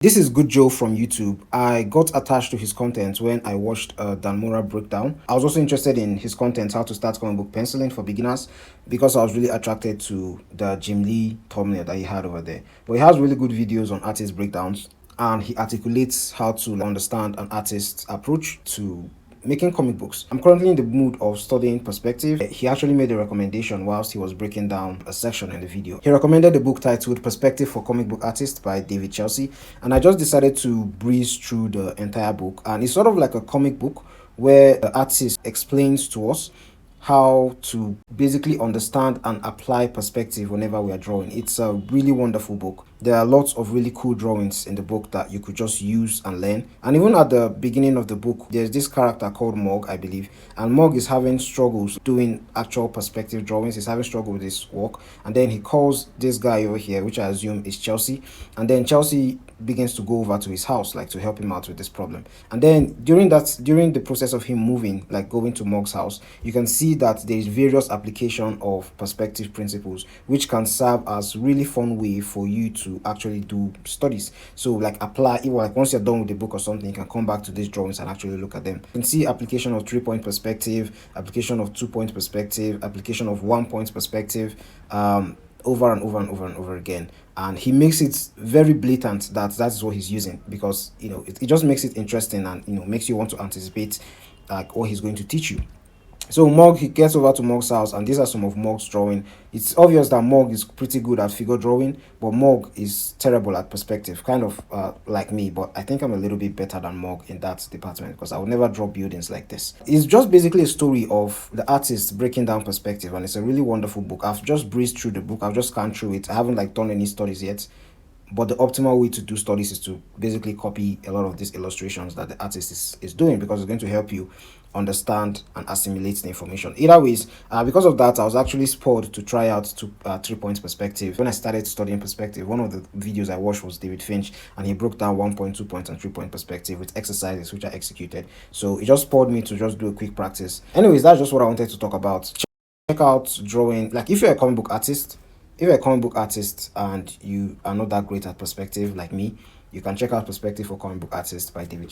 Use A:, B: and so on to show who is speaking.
A: This is Good Joe from YouTube. I got attached to his content when I watched Dan Mora breakdown. I was also interested in his content, how to start comic book penciling for beginners, because I was really attracted to the Jim Lee thumbnail that he had over there. But he has really good videos on artist breakdowns, and he articulates how to understand an artist's approach to making comic books. I'm currently in the mood of studying perspective. He actually made a recommendation whilst he was breaking down a section in the video. He recommended the book titled Perspective for Comic Book Artists by David Chelsea, and I just decided to breeze through the entire book. And it's sort of like a comic book where the artist explains to us how to basically understand and apply perspective whenever we are drawing. It's a really wonderful book. There are lots of really cool drawings in the book that you could just use and learn. And even at the beginning of the book, there's this character called Mog, I believe. And Mog is having struggles doing actual perspective drawings. He's having struggle with his work. And then he calls this guy over here, which I assume is Chelsea. And then Chelsea begins to go over to his house, like, to help him out with this problem. And then during the process of him moving, like going to Mog's house, you can see that there is various application of perspective principles, which can serve as really fun way for you to actually do studies. So like apply, even like once you're done with the book or something, you can come back to these drawings and actually look at them. You can see application of 3-point perspective, application of 2-point perspective, application of 1-point perspective, over and over and over and over again. And he makes it very blatant that that's what he's using, because it just makes it interesting, and makes you want to anticipate like what he's going to teach you. So Mog, he gets over to Mog's house, and these are some of Mog's drawing. It's obvious that Mog is pretty good at figure drawing, but Mog is terrible at perspective, kind of like me. But I think I'm a little bit better than Mog in that department, because I would never draw buildings like this. It's just basically a story of the artist breaking down perspective, and it's a really wonderful book. I've just breezed through the book. I've just scanned through it. I haven't like done any studies yet. But the optimal way to do studies is to basically copy a lot of these illustrations that the artist is doing, because it's going to help you understand and assimilate the information. Either ways, because of that, I was actually spurred to try out 3-point perspective. When I started studying perspective, one of the videos I watched was David Finch, and he broke down 1-point, 2-point, and 3-point perspective with exercises which I executed. So it just spurred me to just do a quick practice. Anyways, that's just what I wanted to talk about. Check out drawing. Like, if you're a comic book artist, and you are not that great at perspective like me, you can check out Perspective for Comic Book Artists by David